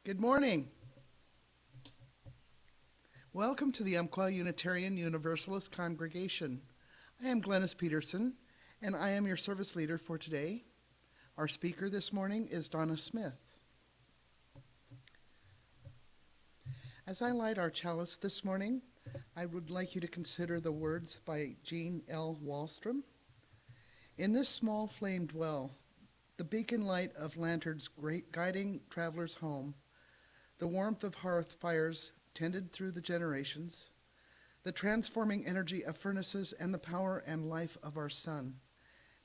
Good morning. Welcome to the Umpqua Unitarian Universalist Congregation. I am Glennis Peterson, and I am your service leader for today. Our speaker this morning is Donna Smith. As I light our chalice this morning, I would like you to consider the words by Jean L. Wallstrom. In this small flame dwell, the beacon light of lanterns guiding travelers home, the warmth of hearth fires tended through the generations, the transforming energy of furnaces, and the power and life of our sun.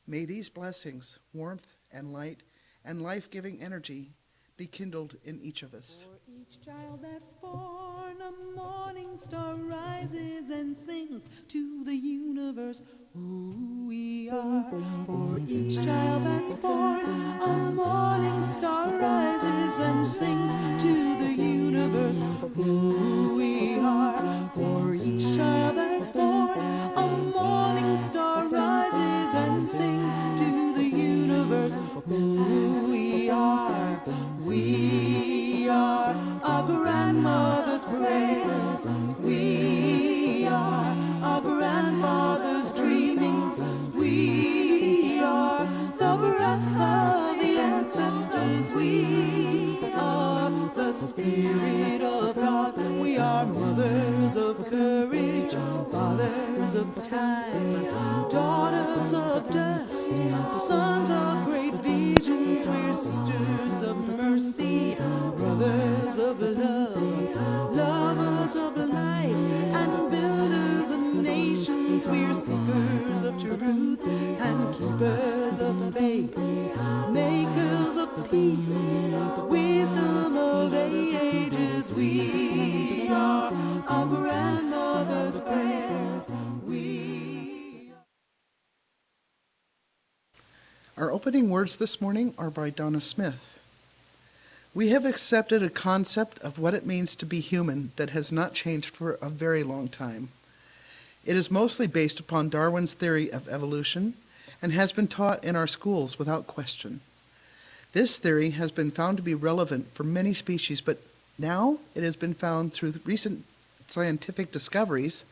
May these blessings, warmth and light, and life-giving energy be kindled in each of us. For each child that's born, a morning star rises and sings to the universe who we are. For each child that's born, a morning star rises and sings to the universe who we are. For each child that's born, a morning star rises and sings to the universe who we are. We are our grandmother's prayers. We are our grandfather's dreamings. We are the breath of the ancestors. We are the Spirit of God. We are mothers of courage, fathers of time, daughters of dust, sons of great visions. We're sisters of mercy, brothers of love, lovers of light, and builders of nations. We're seekers of truth and keepers of faith, makers of peace, wisdom of ages. We are our grandmother's prayers. Our opening words this morning are by Donna Smith. We have accepted a concept of what it means to be human that has not changed for a very long time. It is mostly based upon Darwin's theory of evolution and has been taught in our schools without question. This theory has been found to be relevant for many species, but now it has been found through recent scientific discoveries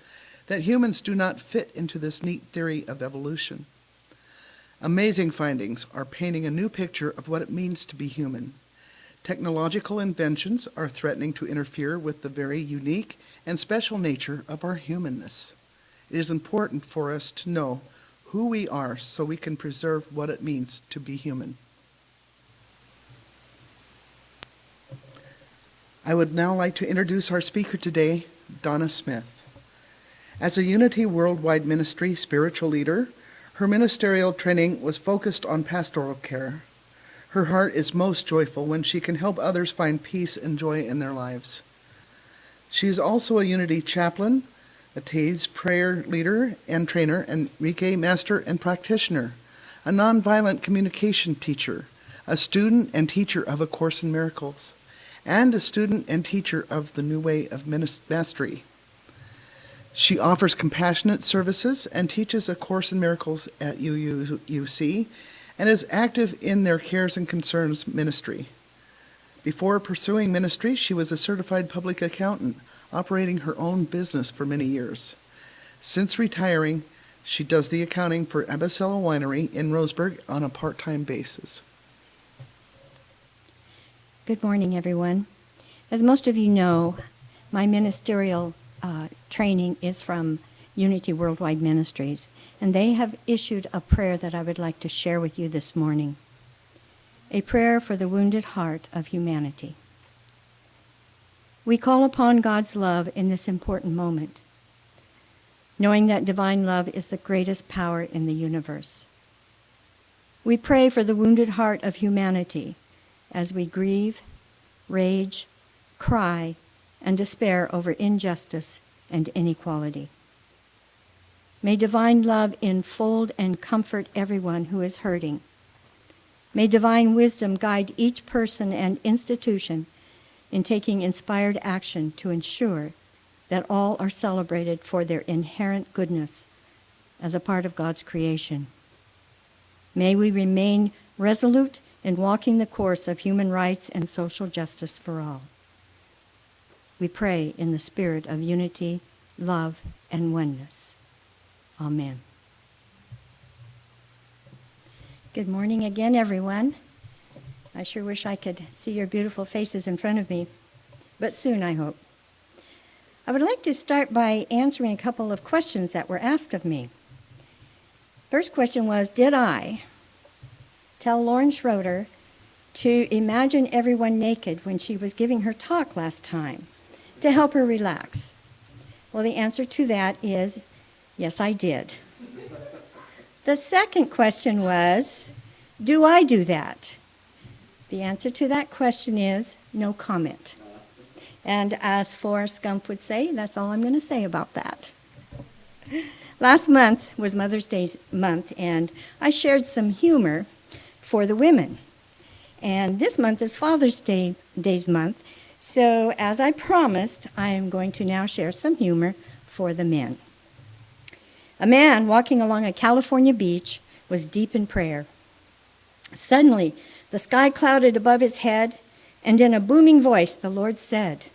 that humans do not fit into this neat theory of evolution. Amazing findings are painting a new picture of what it means to be human. Technological inventions are threatening to interfere with the very unique and special nature of our humanness. It is important for us to know who we are so we can preserve what it means to be human. I would now like to introduce our speaker today, Donna Smith. As a Unity Worldwide Ministry spiritual leader, her ministerial training was focused on pastoral care. Her heart is most joyful when she can help others find peace and joy in their lives. She is also a Unity chaplain, a TAZE prayer leader and trainer, and Reiki master and practitioner, a nonviolent communication teacher, a student and teacher of A Course in Miracles, and a student and teacher of the New Way of Mastery. She offers compassionate services and teaches A Course in Miracles at UUC and is active in their Cares and Concerns ministry. Before pursuing ministry, she was a certified public accountant, operating her own business for many years. Since retiring, she does the accounting for Abyssella Winery in Roseburg on a part-time basis. Good morning, everyone. As most of you know, my ministerial training is from Unity Worldwide Ministries, and they have issued a prayer that I would like to share with you this morning. A prayer for the wounded heart of humanity. We call upon God's love in this important moment, knowing that divine love is the greatest power in the universe. We pray for the wounded heart of humanity as we grieve, rage, cry, and despair over injustice and inequality. May divine love enfold and comfort everyone who is hurting. May divine wisdom guide each person and institution in taking inspired action to ensure that all are celebrated for their inherent goodness as a part of God's creation. May we remain resolute in walking the course of human rights and social justice for all. We pray in the spirit of unity, love, and oneness. Amen. Good morning again, everyone. I sure wish I could see your beautiful faces in front of me, but soon, I hope. I would like to start by answering a couple of questions that were asked of me. First question was, did I tell Lauren Schroeder to imagine everyone naked when she was giving her talk last time to help her relax? Well, the answer to that is, yes, I did. The second question was, do I do that? The answer to that question is, no comment. And as Forrest Gump would say, that's all I'm going to say about that. Last month was Mother's Day month, and I shared some humor for the women. And this month is Father's Day's month, so as I promised, I am going to now share some humor for the men. A man walking along a California beach was deep in prayer. Suddenly, the sky clouded above his head, and in a booming voice, the Lord said,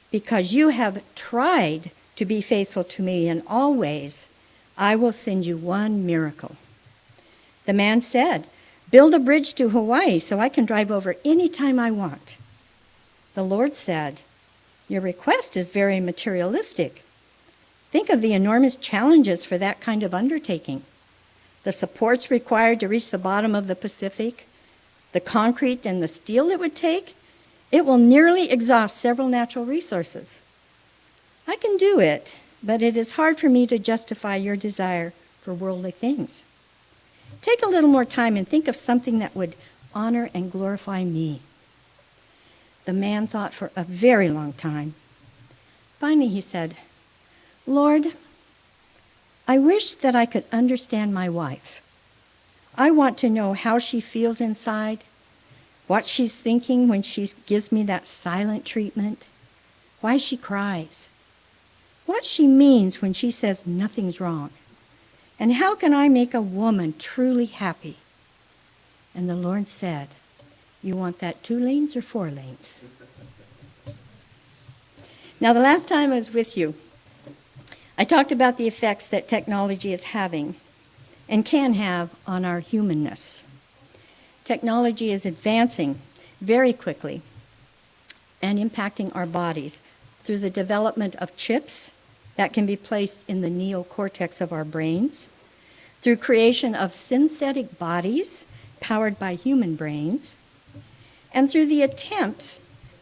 "Because you have tried to be faithful to me in all ways, I will send you one miracle." The man said, "Build a bridge to Hawaii so I can drive over any time I want." The Lord said, "Your request is very materialistic. Think of the enormous challenges for that kind of undertaking. The supports required to reach the bottom of the Pacific, the concrete and the steel it would take, it will nearly exhaust several natural resources. I can do it, but it is hard for me to justify your desire for worldly things. Take a little more time and think of something that would honor and glorify me." The man thought for a very long time. Finally, he said, "Lord, I wish that I could understand my wife. I want to know how she feels inside, what she's thinking when she gives me that silent treatment, why she cries, what she means when she says nothing's wrong, and how can I make a woman truly happy?" And the Lord said, "You want that 2 lanes or 4 lanes?" Now, the last time I was with you, I talked about the effects that technology is having and can have on our humanness. Technology is advancing very quickly and impacting our bodies through the development of chips that can be placed in the neocortex of our brains, through creation of synthetic bodies powered by human brains, and through the attempts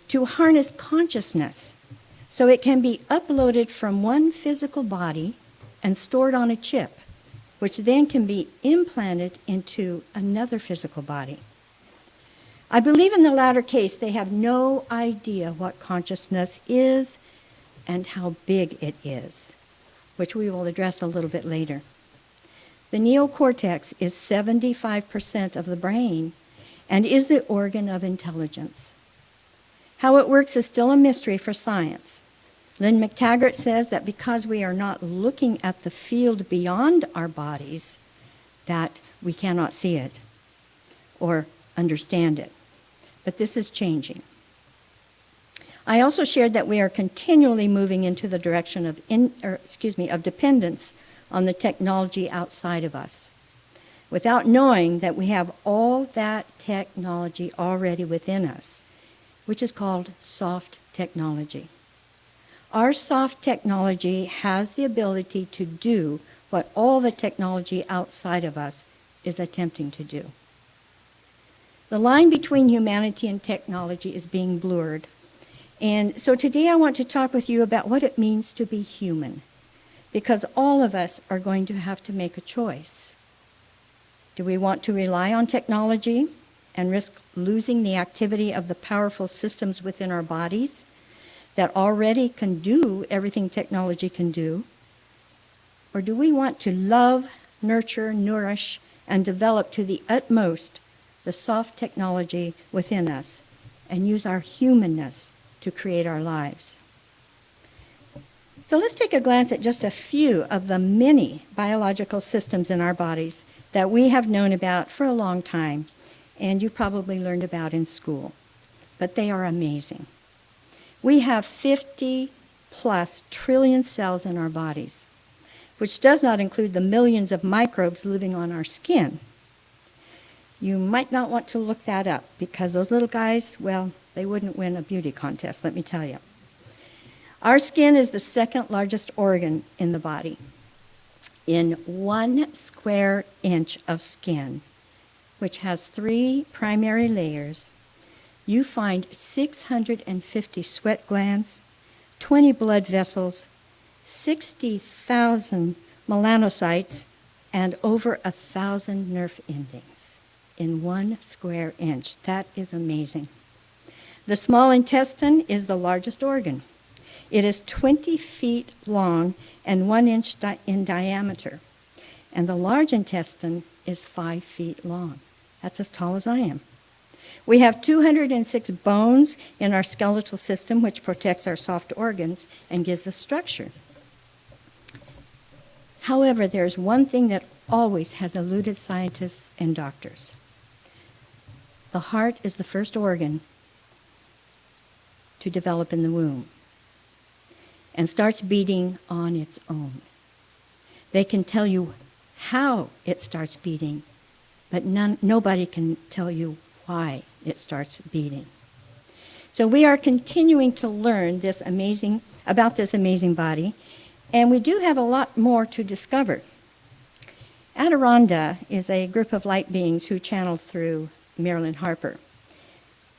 to harness consciousness so it can be uploaded from one physical body and stored on a chip, which then can be implanted into another physical body. I believe in the latter case, they have no idea what consciousness is and how big it is, which we will address a little bit later. The neocortex is 75% of the brain and is the organ of intelligence. How it works is still a mystery for science. Lynn McTaggart says that because we are not looking at the field beyond our bodies, that we cannot see it or understand it. But this is changing. I also shared that we are continually moving into the direction of dependence on the technology outside of us, without knowing that we have all that technology already within us, which is called soft technology. Our soft technology has the ability to do what all the technology outside of us is attempting to do. The line between humanity and technology is being blurred. And so today I want to talk with you about what it means to be human, because all of us are going to have to make a choice. Do we want to rely on technology and risk losing the activity of the powerful systems within our bodies that already can do everything technology can do? Or do we want to love, nurture, nourish, and develop to the utmost the soft technology within us and use our humanness to create our lives? So let's take a glance at just a few of the many biological systems in our bodies that we have known about for a long time and you probably learned about in school, but they are amazing. We have 50 plus trillion cells in our bodies, which does not include the millions of microbes living on our skin. You might not want to look that up because those little guys, well, they wouldn't win a beauty contest, let me tell you. Our skin is the second largest organ in the body. In 1 square inch of skin, which has 3 primary layers, you find 650 sweat glands, 20 blood vessels, 60,000 melanocytes, and over 1,000 nerve endings in 1 square inch. That is amazing. The small intestine is the largest organ. It is 20 feet long and 1 inch in diameter. And the large intestine is 5 feet long. That's as tall as I am. We have 206 bones in our skeletal system, which protects our soft organs and gives us structure. However, there's one thing that always has eluded scientists and doctors. The heart is the first organ to develop in the womb and starts beating on its own. They can tell you how it starts beating, but nobody can tell you why it starts beating. So we are continuing to learn about this amazing body, and we do have a lot more to discover. Adironda is a group of light beings who channeled through Marilyn Harper.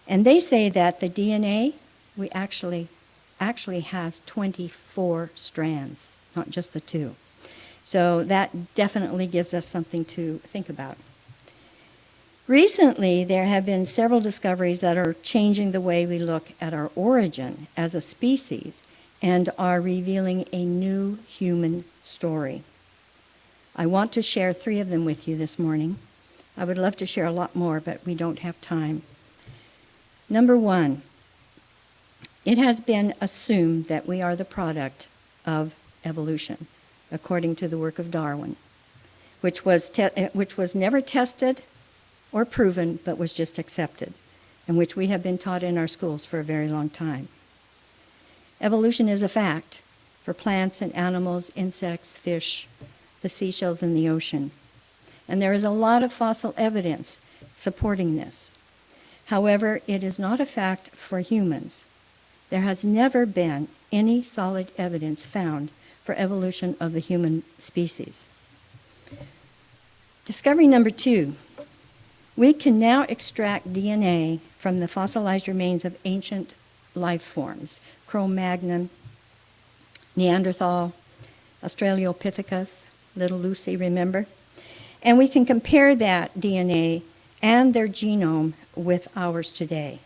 And they say that the DNA actually has 24 strands, not just the 2. So that definitely gives us something to think about. Recently, there have been several discoveries that are changing the way we look at our origin as a species and are revealing a new human story. I want to share 3 of them with you this morning. I would love to share a lot more, but we don't have time. Number 1, it has been assumed that we are the product of evolution, according to the work of Darwin, which was never tested or proven, but was just accepted, and which we have been taught in our schools for a very long time. Evolution is a fact for plants and animals, insects, fish, the seashells in the ocean. And there is a lot of fossil evidence supporting this. However, it is not a fact for humans. There has never been any solid evidence found for evolution of the human species. Discovery number 2. We can now extract DNA from the fossilized remains of ancient life forms, Cro-Magnon, Neanderthal, Australopithecus, little Lucy, remember? And we can compare that DNA and their genome with ours today.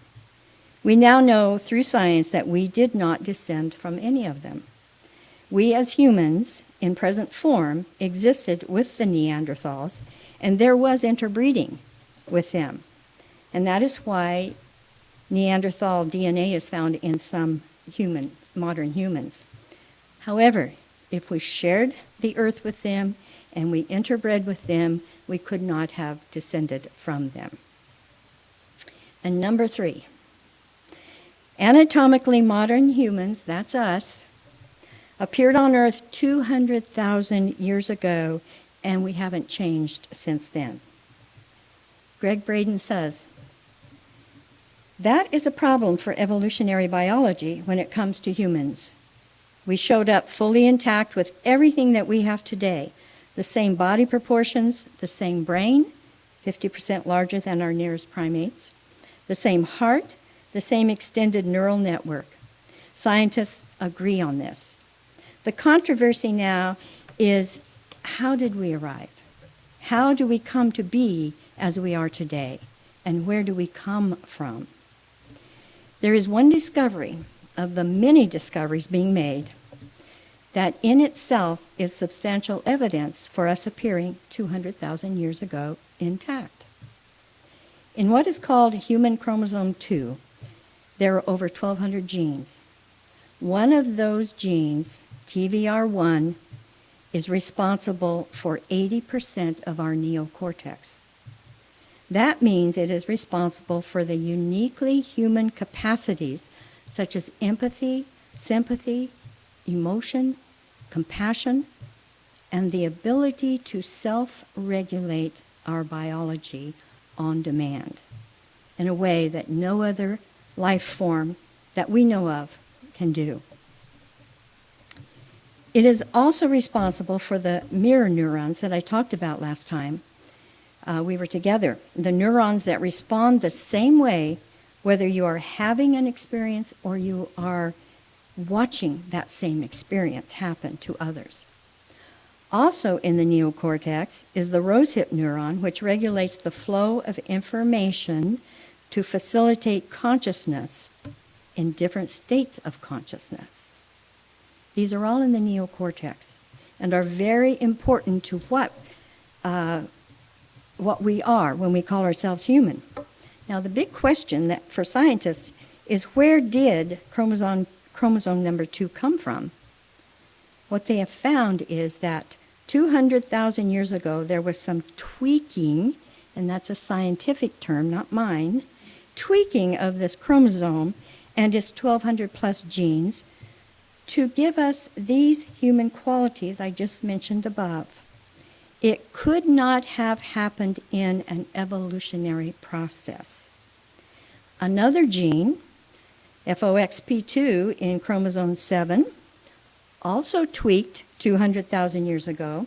We now know through science that we did not descend from any of them. We as humans, in present form, existed with the Neanderthals, and there was interbreeding with them. And that is why Neanderthal DNA is found in some modern humans. However, if we shared the earth with them and we interbred with them, we could not have descended from them. And number 3, anatomically modern humans, that's us, appeared on Earth 200,000 years ago, and we haven't changed since then. Greg Braden says, that is a problem for evolutionary biology when it comes to humans. We showed up fully intact with everything that we have today, the same body proportions, the same brain, 50% larger than our nearest primates, the same heart, the same extended neural network. Scientists agree on this. The controversy now is, how did we arrive? How do we come to be as we are today? And where do we come from? There is one discovery of the many discoveries being made that in itself is substantial evidence for us appearing 200,000 years ago intact. In what is called human chromosome 2, there are over 1,200 genes. One of those genes, TVR1, is responsible for 80% of our neocortex. That means it is responsible for the uniquely human capacities such as empathy, sympathy, emotion, compassion, and the ability to self-regulate our biology on demand in a way that no other life form that we know of can do. It is also responsible for the mirror neurons that I talked about last time. We were together. The neurons that respond the same way whether you are having an experience or you are watching that same experience happen to others. Also in the neocortex is the rosehip neuron, which regulates the flow of information to facilitate consciousness in different states of consciousness. These are all in the neocortex and are very important to what we are when we call ourselves human. Now, the big question that for scientists is, where did chromosome number 2 come from? What they have found is that 200,000 years ago, there was some tweaking, and that's a scientific term, not mine, tweaking of this chromosome and its 1,200 plus genes to give us these human qualities I just mentioned above. It could not have happened in an evolutionary process. Another gene, FOXP2 in chromosome 7, also tweaked 200,000 years ago,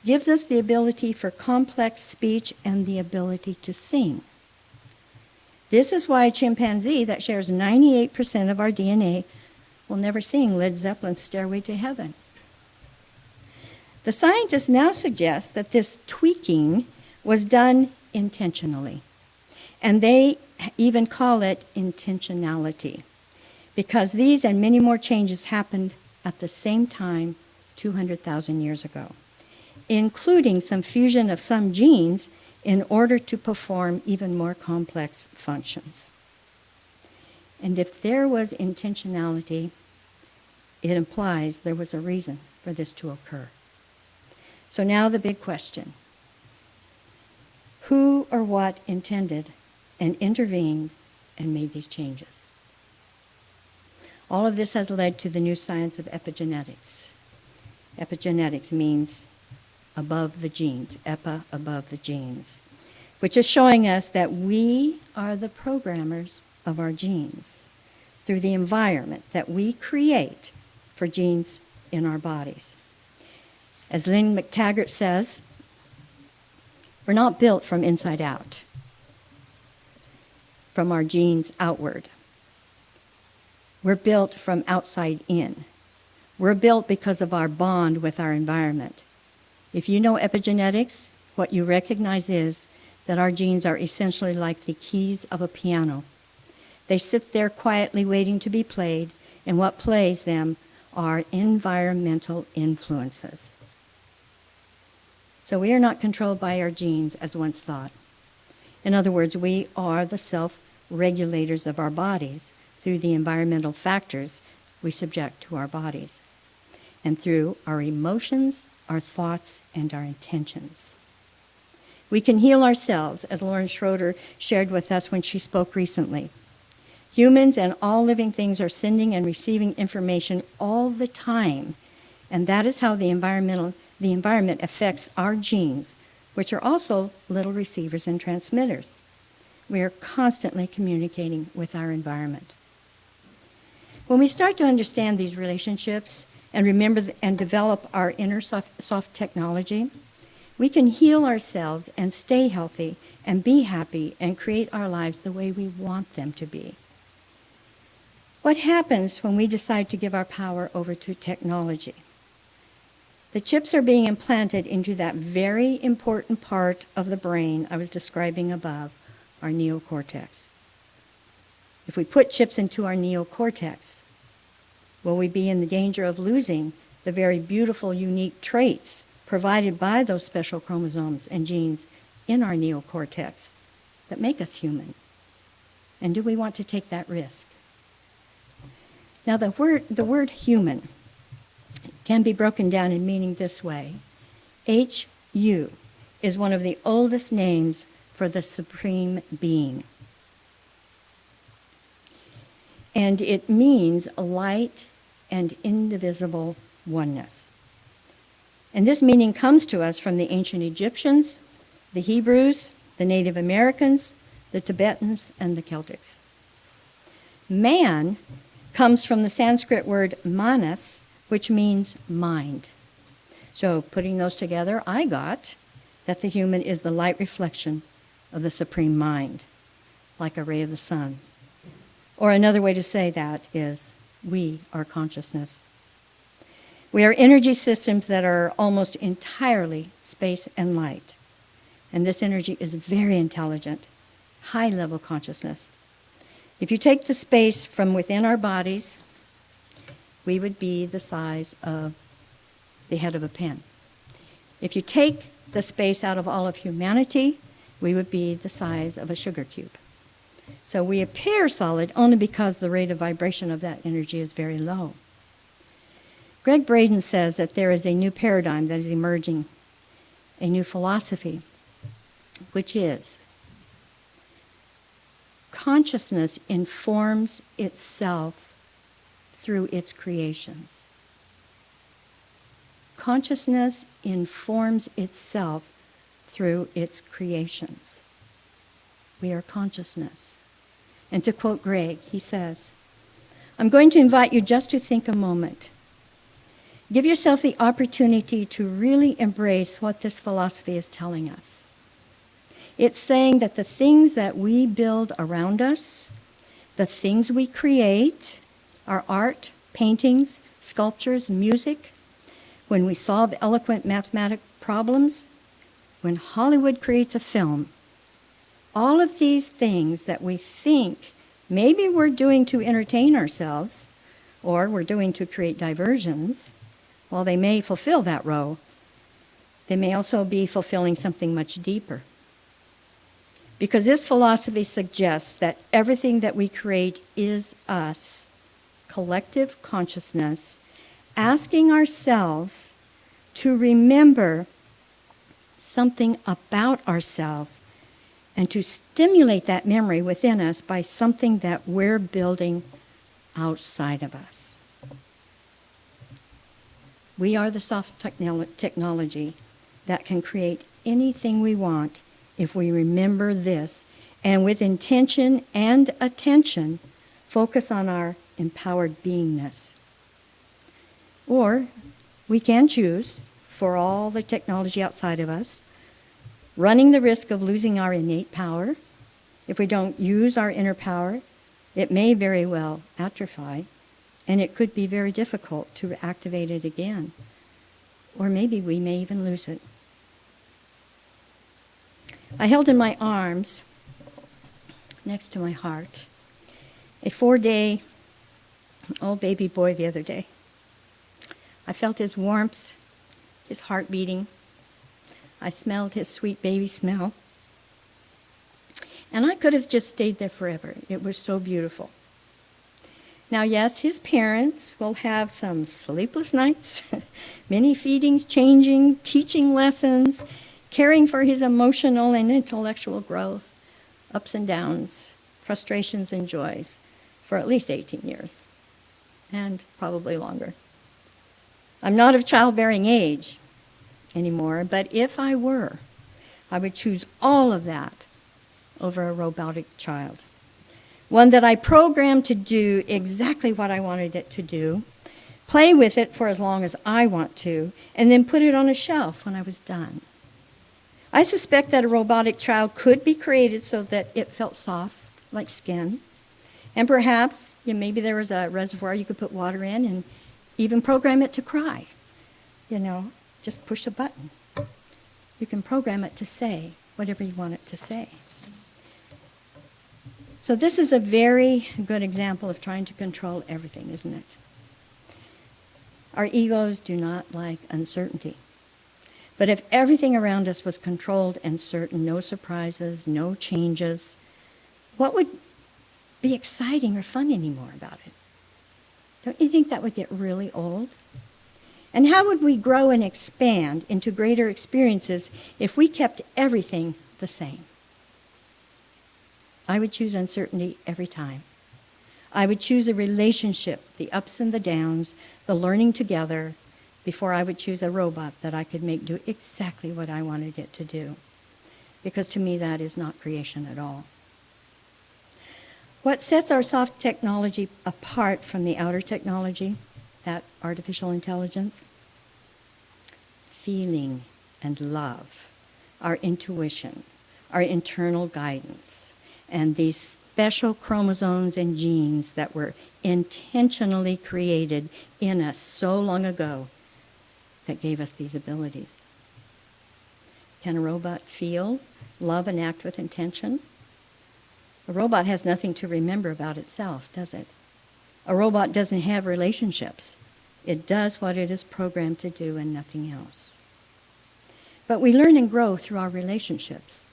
gives us the ability for complex speech and the ability to sing. This is why a chimpanzee that shares 98% of our DNA will never sing Led Zeppelin's Stairway to Heaven. The scientists now suggest that this tweaking was done intentionally, and they even call it intentionality, because these and many more changes happened at the same time 200,000 years ago, including some fusion of some genes in order to perform even more complex functions. And if there was intentionality, it implies there was a reason for this to occur. So now the big question: who or what intended and intervened and made these changes? All of this has led to the new science of epigenetics. Epigenetics means above the genes, above the genes, which is showing us that we are the programmers of our genes through the environment that we create for genes in our bodies. As Lynn McTaggart says, we're not built from inside out, from our genes outward. We're built from outside in. We're built because of our bond with our environment. If you know epigenetics, what you recognize is that our genes are essentially like the keys of a piano. They sit there quietly waiting to be played, and what plays them are environmental influences. So we are not controlled by our genes as once thought. In other words, we are the self-regulators of our bodies through the environmental factors we subject to our bodies, and through our emotions, our thoughts, and our intentions. We can heal ourselves, as Lauren Schroeder shared with us when she spoke recently. Humans and all living things are sending and receiving information all the time, and that is how the environment affects our genes, which are also little receivers and transmitters. We are constantly communicating with our environment. When we start to understand these relationships and remember and develop our inner soft technology, we can heal ourselves and stay healthy and be happy and create our lives the way we want them to be. What happens when we decide to give our power over to technology? The chips are being implanted into that very important part of the brain I was describing above, our neocortex. If we put chips into our neocortex, will we be in the danger of losing the very beautiful, unique traits provided by those special chromosomes and genes in our neocortex that make us human? And do we want to take that risk? Now, the word human can be broken down in meaning this way. HU is one of the oldest names for the Supreme Being. And it means light and indivisible oneness. And this meaning comes to us from the ancient Egyptians, the Hebrews, the Native Americans, the Tibetans, and the Celtics. Man comes from the Sanskrit word manas, which means mind. So putting those together, I got that the human is the light reflection of the Supreme Mind, like a ray of the sun. Or another way to say that is, we are consciousness. We are energy systems that are almost entirely space and light. And this energy is very intelligent, high-level consciousness. If you take the space from within our bodies, we would be the size of the head of a pin. If you take the space out of all of humanity, we would be the size of a sugar cube. So we appear solid only because the rate of vibration of that energy is very low. Greg Braden says that there is a new paradigm that is emerging, a new philosophy, which is consciousness informs itself through its creations. Consciousness informs itself through its creations. We are consciousness. And to quote Greg, he says, I'm going to invite you just to think a moment. Give yourself the opportunity to really embrace what this philosophy is telling us. It's saying that the things that we build around us, the things we create, our art, paintings, sculptures, music, when we solve eloquent mathematic problems, when Hollywood creates a film, all of these things that we think maybe we're doing to entertain ourselves or we're doing to create diversions, while they may fulfill that role, they may also be fulfilling something much deeper. Because this philosophy suggests that everything that we create is us, collective consciousness, asking ourselves to remember something about ourselves and to stimulate that memory within us by something that we're building outside of us. We are the soft technology that can create anything we want if we remember this, and with intention and attention, focus on our empowered beingness. Or we can choose, for all the technology outside of us, running the risk of losing our innate power. If we don't use our inner power, it may very well atrophy, and it could be very difficult to activate it again. Or maybe we may even lose it. I held in my arms, next to my heart, a 4-day-old baby boy the other day. I felt his warmth, his heart beating. I smelled his sweet baby smell. And I could have just stayed there forever. It was so beautiful. Now, yes, his parents will have some sleepless nights, many feedings, changing, teaching lessons, caring for his emotional and intellectual growth, ups and downs, frustrations and joys, for at least 18 years, and probably longer. I'm not of childbearing age anymore, but if I were, I would choose all of that over a robotic child. One that I programmed to do exactly what I wanted it to do, play with it for as long as I want to, and then put it on a shelf when I was done. I suspect that a robotic child could be created so that it felt soft, like skin. And perhaps, maybe there was a reservoir you could put water in and even program it to cry. Just push a button. You can program it to say whatever you want it to say. So this is a very good example of trying to control everything, isn't it? Our egos do not like uncertainty. But if everything around us was controlled and certain, no surprises, no changes, what would be exciting or fun anymore about it? Don't you think that would get really old? And how would we grow and expand into greater experiences if we kept everything the same? I would choose uncertainty every time. I would choose a relationship, the ups and the downs, the learning together, before I would choose a robot that I could make do exactly what I wanted it to do. Because to me, that is not creation at all. What sets our soft technology apart from the outer technology, that artificial intelligence? Feeling and love, our intuition, our internal guidance, and these special chromosomes and genes that were intentionally created in us so long ago that gave us these abilities. Can a robot feel, love, and act with intention? A robot has nothing to remember about itself, does it? A robot doesn't have relationships. It does what it is programmed to do and nothing else. But we learn and grow through our relationships.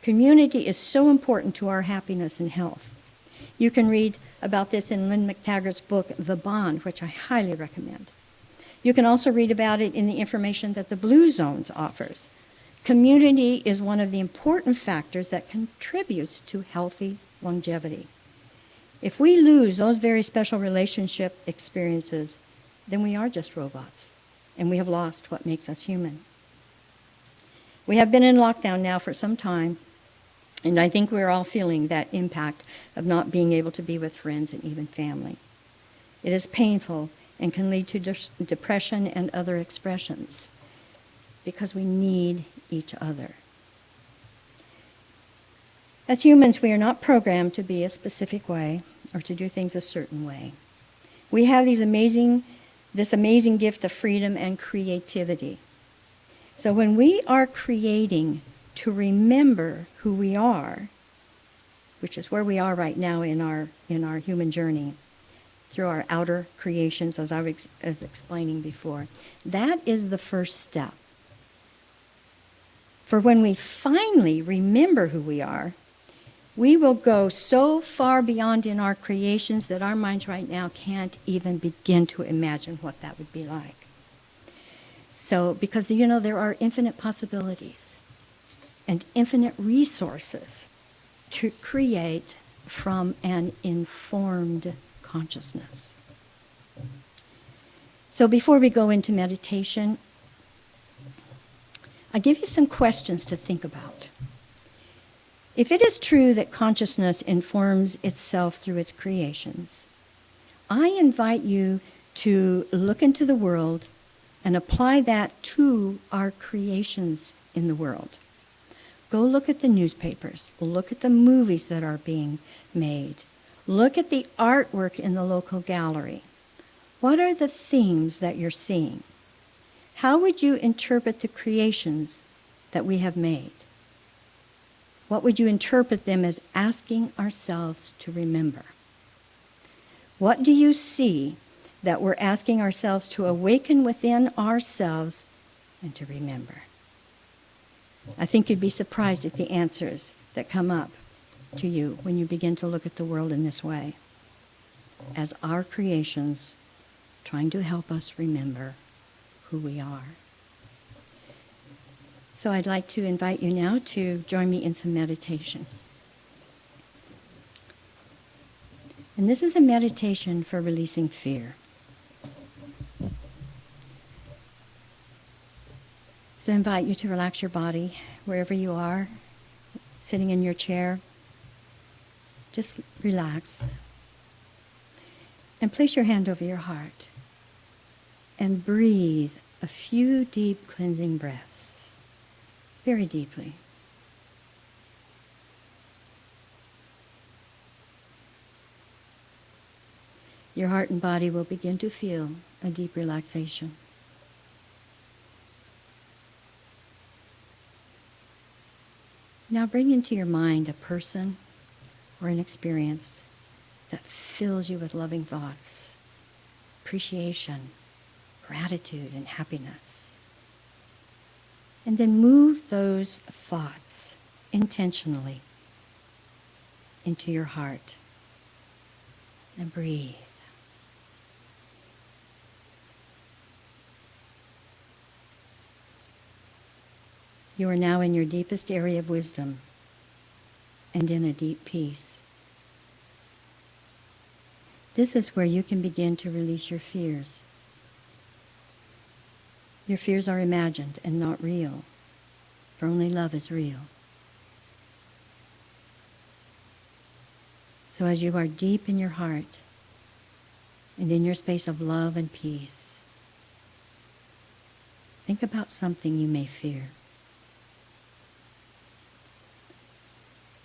Community is so important to our happiness and health. You can read about this in Lynn McTaggart's book, The Bond, which I highly recommend. You can also read about it in the information that the Blue Zones offers. Community is one of the important factors that contributes to healthy longevity. If we lose those very special relationship experiences, then we are just robots, and we have lost what makes us human. We have been in lockdown now for some time, and I think we're all feeling that impact of not being able to be with friends and even family. It is painful and can lead to depression and other expressions because we need each other. As humans, we are not programmed to be a specific way or to do things a certain way. We have this amazing gift of freedom and creativity. So when we are creating to remember who we are, which is where we are right now in our human journey, through our outer creations, as I was explaining before, that is the first step. For when we finally remember who we are, we will go so far beyond in our creations that our minds right now can't even begin to imagine what that would be like. So, because, there are infinite possibilities and infinite resources to create from an informed consciousness. So before we go into meditation, I give you some questions to think about. If it is true that consciousness informs itself through its creations, I invite you to look into the world and apply that to our creations in the world. Go look at the newspapers, look at the movies that are being made, look at the artwork in the local gallery. What are the themes that you're seeing? How would you interpret the creations that we have made? What would you interpret them as asking ourselves to remember? What do you see that we're asking ourselves to awaken within ourselves and to remember? I think you'd be surprised at the answers that come up to you when you begin to look at the world in this way, as our creations trying to help us remember who we are. So I'd like to invite you now to join me in some meditation. And this is a meditation for releasing fear. So I invite you to relax your body wherever you are, sitting in your chair. Just relax. And place your hand over your heart. And breathe a few deep cleansing breaths, very deeply. Your heart and body will begin to feel a deep relaxation. Now bring into your mind a person or an experience that fills you with loving thoughts, appreciation, gratitude, and happiness. And then move those thoughts intentionally into your heart and breathe. You are now in your deepest area of wisdom, and in a deep peace. This is where you can begin to release your fears. Your fears are imagined and not real, for only love is real. So as you are deep in your heart and in your space of love and peace, think about something you may fear.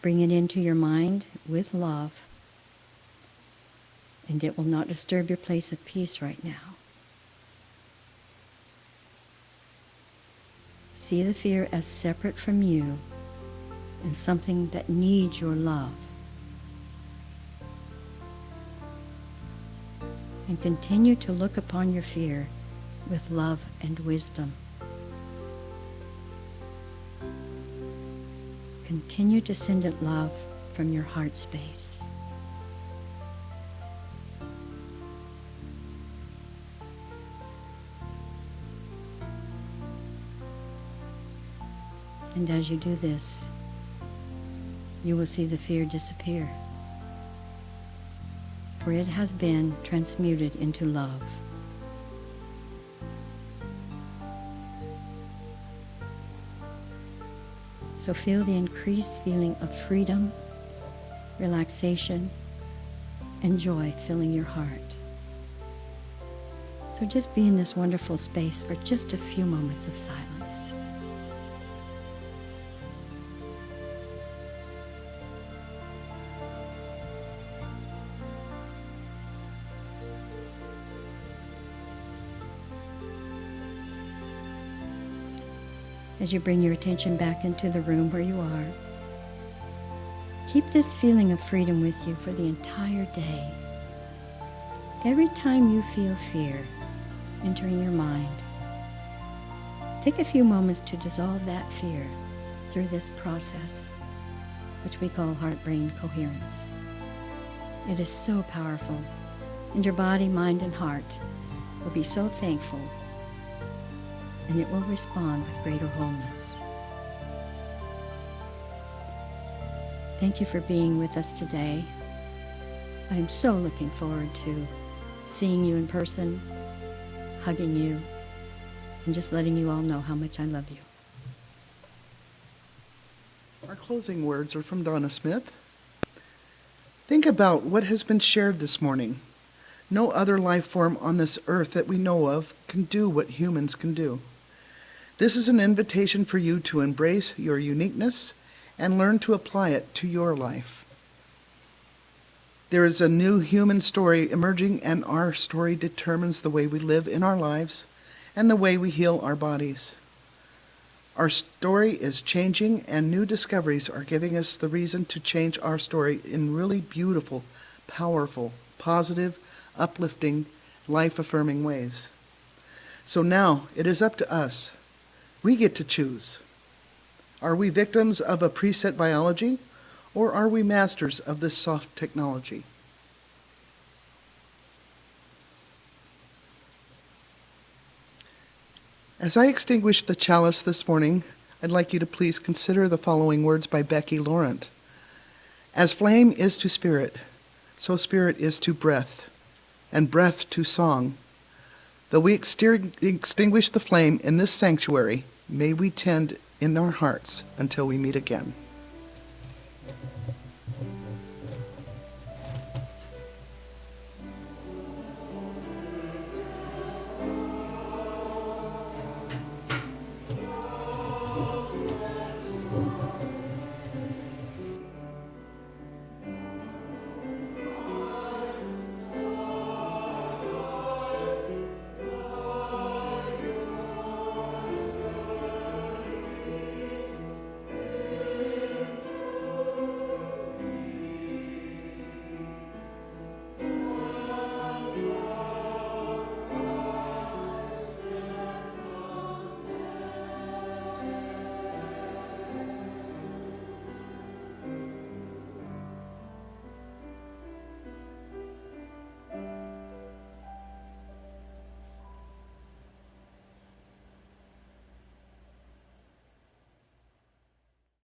Bring it into your mind with love, and it will not disturb your place of peace right now. See the fear as separate from you and something that needs your love. And continue to look upon your fear with love and wisdom. Continue to send it love from your heart space. And as you do this, you will see the fear disappear, for it has been transmuted into love. So feel the increased feeling of freedom, relaxation, and joy filling your heart. So just be in this wonderful space for just a few moments of silence. As you bring your attention back into the room where you are, keep this feeling of freedom with you for the entire day. Every time you feel fear entering your mind, take a few moments to dissolve that fear through this process, which we call heart-brain coherence. It is so powerful, and your body, mind, and heart will be so thankful, and it will respond with greater wholeness. Thank you for being with us today. I am so looking forward to seeing you in person, hugging you, and just letting you all know how much I love you. Our closing words are from Donna Smith. Think about what has been shared this morning. No other life form on this earth that we know of can do what humans can do. This is an invitation for you to embrace your uniqueness and learn to apply it to your life. There is a new human story emerging, and our story determines the way we live in our lives and the way we heal our bodies. Our story is changing, and new discoveries are giving us the reason to change our story in really beautiful, powerful, positive, uplifting, life-affirming ways. So now it is up to us. We get to choose. Are we victims of a preset biology, or are we masters of this soft technology? As I extinguish the chalice this morning, I'd like you to please consider the following words by Becky Laurent. As flame is to spirit, so spirit is to breath, and breath to song. Though we extinguish the flame in this sanctuary, may we tend in our hearts until we meet again.